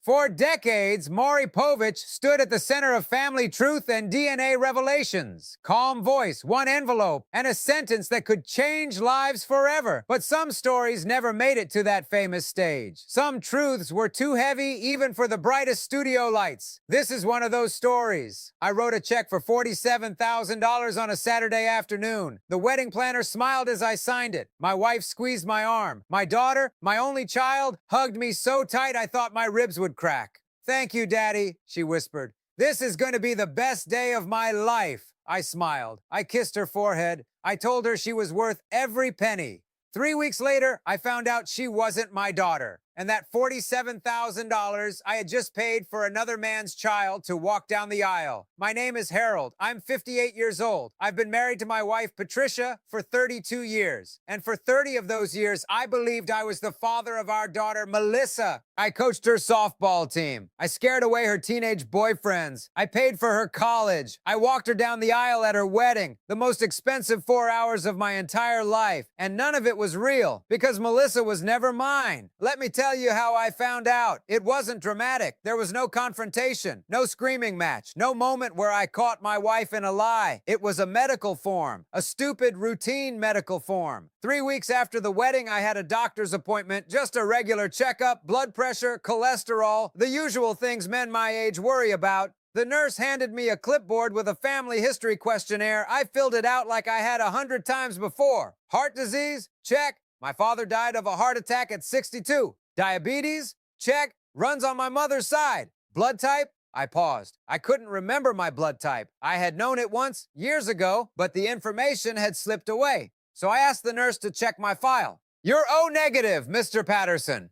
For decades, Maury Povich stood at the center of family truth and DNA revelations. Calm voice, one envelope, and a sentence that could change lives forever. But some stories never made it to that famous stage. Some truths were too heavy even for the brightest studio lights. This is one of those stories. I wrote a check for $47,000 on a Saturday afternoon. The wedding planner smiled as I signed it. My wife squeezed my arm. My daughter, my only child, hugged me so tight I thought my ribs would crack. "Thank you, Daddy," she whispered. "This is going to be the best day of my life." I smiled. I kissed her forehead. I told her she was worth every penny. 3 weeks later, I found out she wasn't my daughter, and that $47,000 I had just paid for another man's child to walk down the aisle. My name is Harold. I'm 58 years old. I've been married to my wife, Patricia, for 32 years. And for 30 of those years, I believed I was the father of our daughter, Melissa. I coached her softball team. I scared away her teenage boyfriends. I paid for her college. I walked her down the aisle at her wedding, the most expensive 4 hours of my entire life. And none of it was real, because Melissa was never mine. Let me tell you how I found out. It wasn't dramatic. There was no confrontation, no screaming match, no moment where I caught my wife in a lie. It was a medical form, a stupid, routine medical form. 3 weeks after the wedding, I had a doctor's appointment, just a regular checkup, blood pressure, cholesterol, the usual things men my age worry about. The nurse handed me a clipboard with a family history questionnaire. I filled it out like I had 100 times before. Heart disease? Check. My father died of a heart attack at 62. Diabetes? Check. Runs on my mother's side. Blood type? I paused. I couldn't remember my blood type. I had known it once, years ago, but the information had slipped away. So I asked the nurse to check my file. "You're O negative, Mr. Patterson."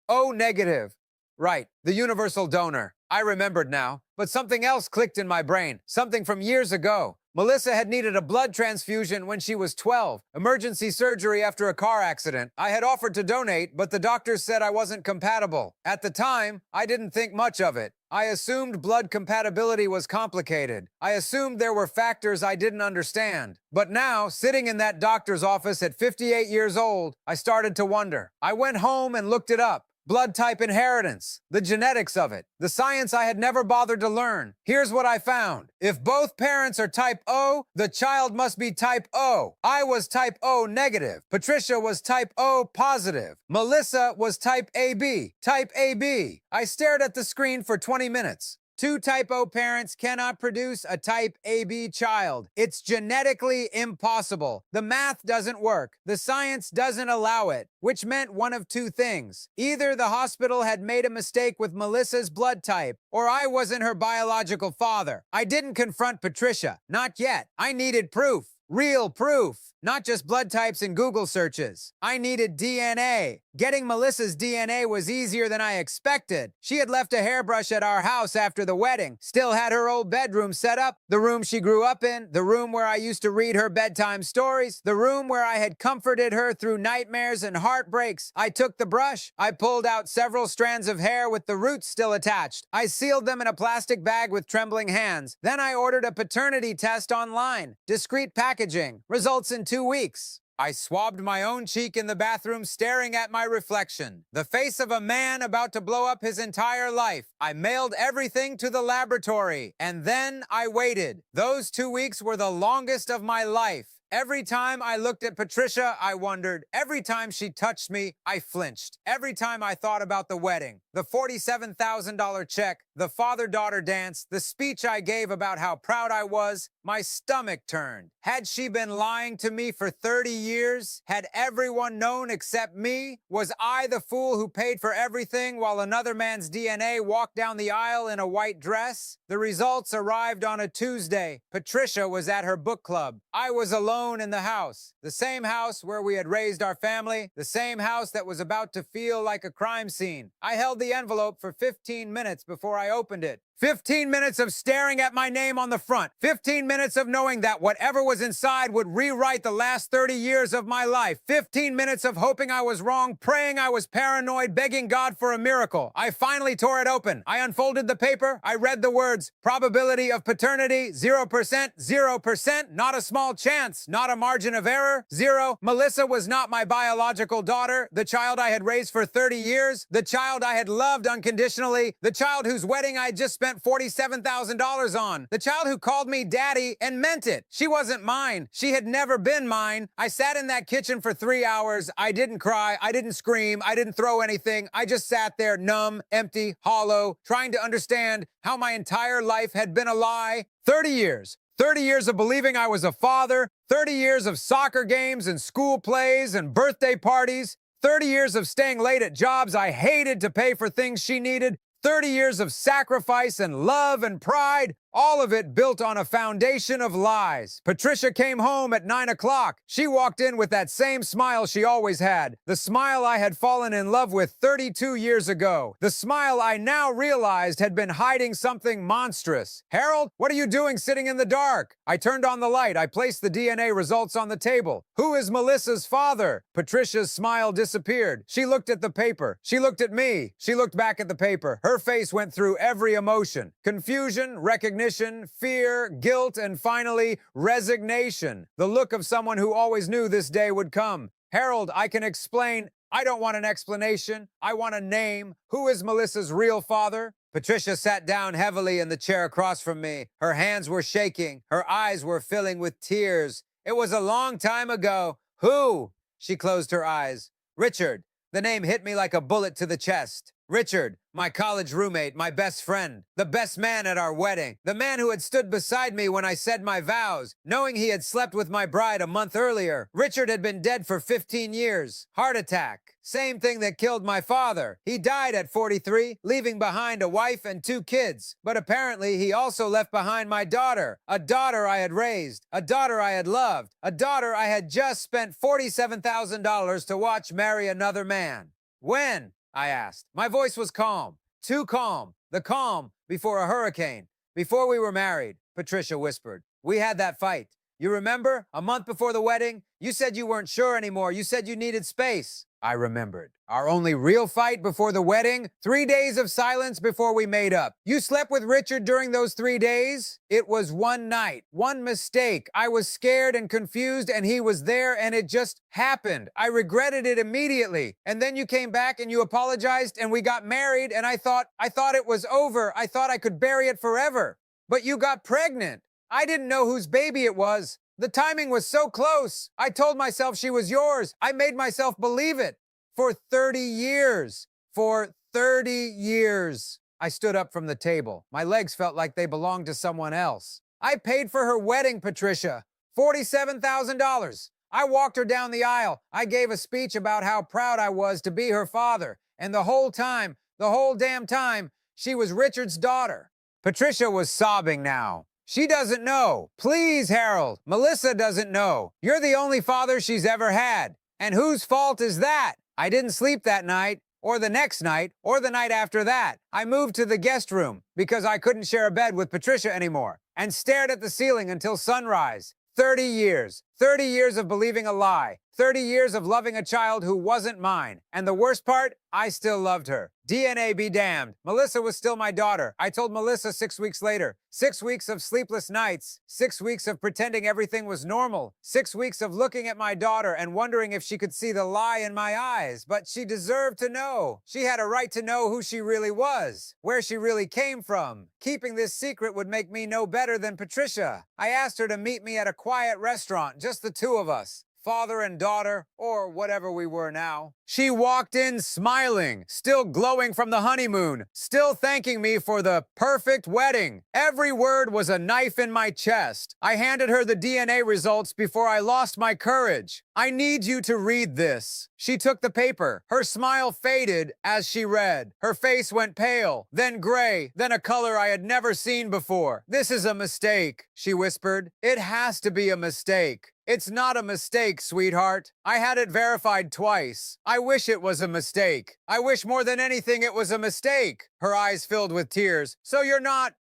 O negative. Right, the universal donor. I remembered now, but something else clicked in my brain, something from years ago. Melissa had needed a blood transfusion when she was 12, emergency surgery after a car accident. I had offered to donate, but the doctors said I wasn't compatible. At the time, I didn't think much of it. I assumed blood compatibility was complicated. I assumed there were factors I didn't understand. But now, sitting in that doctor's office at 58 years old, I started to wonder. I went home and looked it up. Blood type inheritance, the genetics of it, the science I had never bothered to learn. Here's what I found. If both parents are type O, the child must be type O. I was type O negative. Patricia was type O positive. Melissa was type AB. Type AB. I stared at the screen for 20 minutes. 2 type O parents cannot produce a type AB child. It's genetically impossible. The math doesn't work. The science doesn't allow it, which meant one of 2 things. Either the hospital had made a mistake with Melissa's blood type, or I wasn't her biological father. I didn't confront Patricia. Not yet. I needed proof. Real proof, not just blood types in Google searches. I needed DNA. Getting Melissa's DNA was easier than I expected. She had left a hairbrush at our house after the wedding, still had her old bedroom set up, the room she grew up in, the room where I used to read her bedtime stories, the room where I had comforted her through nightmares and heartbreaks. I took the brush. I pulled out several strands of hair with the roots still attached. I sealed them in a plastic bag with trembling hands. Then I ordered a paternity test online. Discreet packaging. Results in 2 weeks. I swabbed my own cheek in the bathroom, staring at my reflection. The face of a man about to blow up his entire life. I mailed everything to the laboratory, and then I waited. Those 2 weeks were the longest of my life. Every time I looked at Patricia, I wondered. Every time she touched me, I flinched. Every time I thought about the wedding, the $47,000 check, the father-daughter dance, the speech I gave about how proud I was, my stomach turned. Had she been lying to me for 30 years? Had everyone known except me? Was I the fool who paid for everything while another man's DNA walked down the aisle in a white dress? The results arrived on a Tuesday. Patricia was at her book club. I was alone in the house. The same house where we had raised our family. The same house that was about to feel like a crime scene. I held the envelope for 15 minutes before I opened it. 15 minutes of staring at my name on the front. 15 minutes of knowing that whatever was inside would rewrite the last 30 years of my life. 15 minutes of hoping I was wrong, praying I was paranoid, begging God for a miracle. I finally tore it open. I unfolded the paper. I read the words, probability of paternity, 0%, 0%, not a small chance, not a margin of error, 0. Melissa was not my biological daughter, the child I had raised for 30 years, the child I had loved unconditionally, the child whose wedding I had just spent $47,000 on, the child who called me daddy and meant it. She wasn't mine. She had never been mine. I sat in that kitchen for 3 hours. I didn't cry. I didn't scream. I didn't throw anything. I just sat there numb, empty, hollow, trying to understand how my entire life had been a lie. 30 years. 30 years of believing I was a father. 30 years of soccer games and school plays and birthday parties. 30 years of staying late at jobs I hated to pay for things she needed. 30 years of sacrifice and love and pride, all of it built on a foundation of lies. Patricia came home at 9 o'clock. She walked in with that same smile she always had, the smile I had fallen in love with 32 years ago, the smile I now realized had been hiding something monstrous. Harold, what are you doing sitting in the dark? I turned on the light. I placed the DNA results on the table. Who is Melissa's father? Patricia's smile disappeared. She looked at the paper. She looked at me. She looked back at the paper. Her face went through every emotion: confusion, recognition, fear, guilt, and finally, resignation. The look of someone who always knew this day would come. Harold, I can explain. I don't want an explanation. I want a name. Who is Melissa's real father? Patricia sat down heavily in the chair across from me. Her hands were shaking. Her eyes were filling with tears. It was a long time ago. Who? She closed her eyes. Richard. The name hit me like a bullet to the chest. Richard, my college roommate, my best friend, the best man at our wedding, the man who had stood beside me when I said my vows, knowing he had slept with my bride a month earlier. Richard had been dead for 15 years. Heart attack. Same thing that killed my father. He died at 43, leaving behind a wife and 2 kids. But apparently he also left behind my daughter, a daughter I had raised, a daughter I had loved, a daughter I had just spent $47,000 to watch marry another man. When? I asked. My voice was calm. Too calm. The calm before a hurricane. Before we were married, Patricia whispered. We had that fight. You remember? A month before the wedding? You said you weren't sure anymore. You said you needed space. I remembered. Our only real fight before the wedding? 3 days of silence before we made up. You slept with Richard during those 3 days? It was one night. One mistake. I was scared and confused and he was there and it just happened. I regretted it immediately. And then you came back and you apologized and we got married and I thought it was over. I thought I could bury it forever. But you got pregnant. I didn't know whose baby it was. The timing was so close. I told myself she was yours. I made myself believe it. For 30 years. For 30 years. I stood up from the table. My legs felt like they belonged to someone else. I paid for her wedding, Patricia. $47,000. I walked her down the aisle. I gave a speech about how proud I was to be her father. And the whole time, the whole damn time, she was Richard's daughter. Patricia was sobbing now. She doesn't know. Please, Harold. Melissa doesn't know. You're the only father she's ever had. And whose fault is that? I didn't sleep that night, or the next night, or the night after that. I moved to the guest room because I couldn't share a bed with Patricia anymore and stared at the ceiling until sunrise. 30 years. 30 years of believing a lie. 30 years of loving a child who wasn't mine. And the worst part, I still loved her. DNA be damned. Melissa was still my daughter. I told Melissa 6 weeks later. 6 weeks of sleepless nights. 6 weeks of pretending everything was normal. 6 weeks of looking at my daughter and wondering if she could see the lie in my eyes. But she deserved to know. She had a right to know who she really was, where she really came from. Keeping this secret would make me no better than Patricia. I asked her to meet me at a quiet restaurant, just the 2 of us. Father and daughter, or whatever we were now. She walked in smiling, still glowing from the honeymoon, still thanking me for the perfect wedding. Every word was a knife in my chest. I handed her the DNA results before I lost my courage. I need you to read this. She took the paper. Her smile faded as she read. Her face went pale, then gray, then a color I had never seen before. This is a mistake, she whispered. It has to be a mistake. It's not a mistake, sweetheart. I had it verified twice. I wish it was a mistake. I wish more than anything it was a mistake. Her eyes filled with tears. So you're not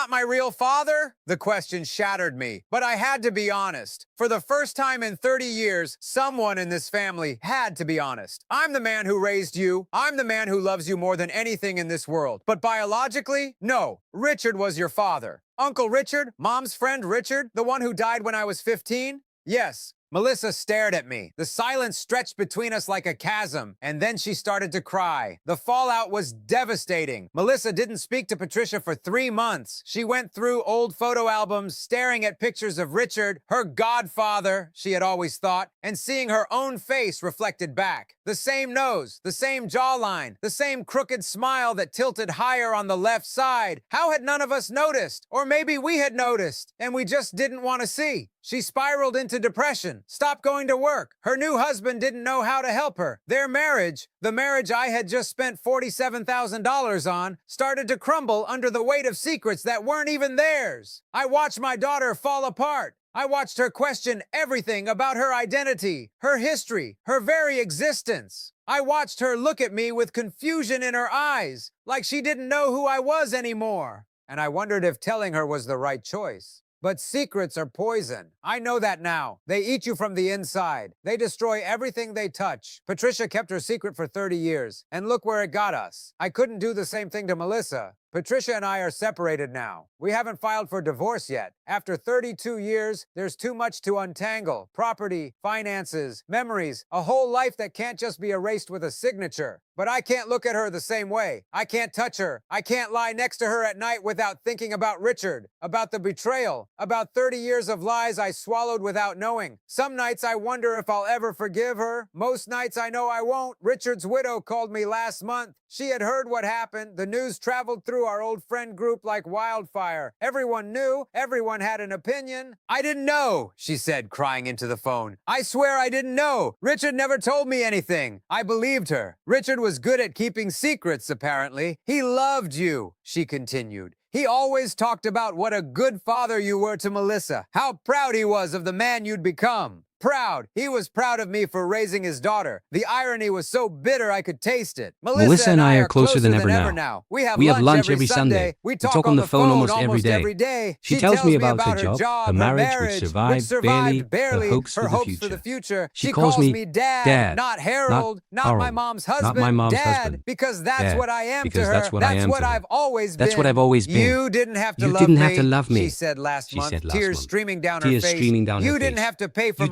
my real father? The question shattered me, but I had to be honest. For the first time in 30 years, someone in this family had to be honest. I'm the man who raised you. I'm the man who loves you more than anything in this world. But biologically, no. Richard was your father. Uncle Richard, Mom's friend Richard, the one who died when I was 15? Yes. Melissa stared at me. The silence stretched between us like a chasm, and then she started to cry. The fallout was devastating. Melissa didn't speak to Patricia for 3 months. She went through old photo albums, staring at pictures of Richard, her godfather, she had always thought, and seeing her own face reflected back. The same nose, the same jawline, the same crooked smile that tilted higher on the left side. How had none of us noticed? Or maybe we had noticed, and we just didn't want to see. She spiraled into depression, stopped going to work. Her new husband didn't know how to help her. Their marriage, the marriage I had just spent $47,000 on, started to crumble under the weight of secrets that weren't even theirs. I watched my daughter fall apart. I watched her question everything about her identity, her history, her very existence. I watched her look at me with confusion in her eyes, like she didn't know who I was anymore. And I wondered if telling her was the right choice. But secrets are poison. I know that now. They eat you from the inside. They destroy everything they touch. Patricia kept her secret for 30 years, and look where it got us. I couldn't do the same thing to Melissa. Patricia and I are separated now. We haven't filed for divorce yet. After 32 years, there's too much to untangle. Property, finances, memories, a whole life that can't just be erased with a signature. But I can't look at her the same way. I can't touch her. I can't lie next to her at night without thinking about Richard, about the betrayal, about 30 years of lies I swallowed without knowing. Some nights I wonder if I'll ever forgive her. Most nights I know I won't. Richard's widow called me last month. She had heard what happened. The news traveled through our old friend group like wildfire. Everyone knew. Everyone had an opinion. I didn't know, she said, crying into the phone. I swear I didn't know. Richard never told me anything. I believed her. Richard was good at keeping secrets, apparently. He loved you, she continued. He always talked about what a good father you were to Melissa, how proud he was of the man you'd become. Proud. He was proud of me for raising his daughter. The irony was so bitter I could taste it. Melissa and I are closer than ever now. We have lunch every Sunday. We talk on the phone almost every day. She tells me about her job, her marriage, which survived barely, her hopes for the future. She calls me Dad, not Harold, not my mom's husband, Dad, because that's what I am to her. That's what I've always been. That's what I've always been. You didn't have to love me, she said last month, tears streaming down her face. You didn't have to pay for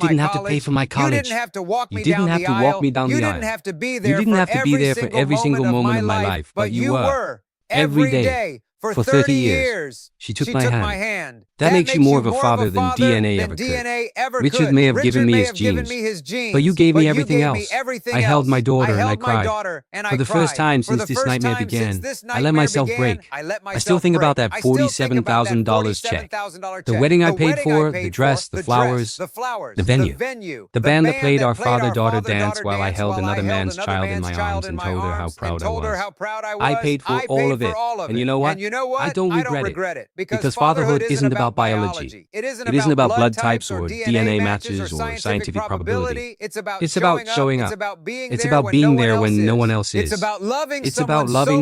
my college. You didn't have to walk me down the aisle. You didn't have to be there for every single moment of my life. But you were every day. For 30 years, she took my hand. That makes you more of a father than DNA ever could. Richard may have given me his genes, but you gave me everything else. I held my daughter and I cried. For the first time since this nightmare began, I let myself break. I still think about that $47,000 check. The wedding I paid for, the dress, the flowers, the venue. The band that played our father-daughter dance while I held another man's child in my arms and told her how proud I was. I paid for all of it, and you know what? I don't regret it. Because fatherhood isn't about biology. It isn't about blood types or DNA matches or scientific probability. It's about showing up. It's about being there when no one else is. It's about loving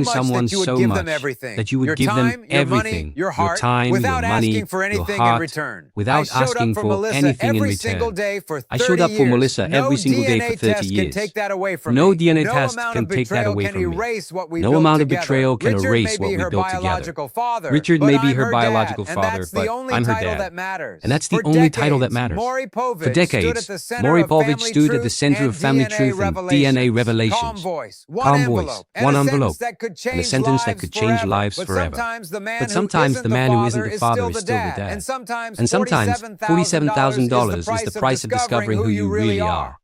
someone so much that you would give them everything, your time, your money, your heart, without asking for anything in return. I showed up for Melissa every single day for 30 years. No DNA test can take that away from me. No amount of betrayal can erase what we built together. Richard may be her biological father, but I'm her dad. And that's the only title that matters. For decades, Maury Povich stood at the center of family truth and DNA revelations. Calm voice, one envelope, and a sentence that could change lives forever. But sometimes the man who isn't the father is still the dad. And sometimes $47,000 is the price of discovering who you really are.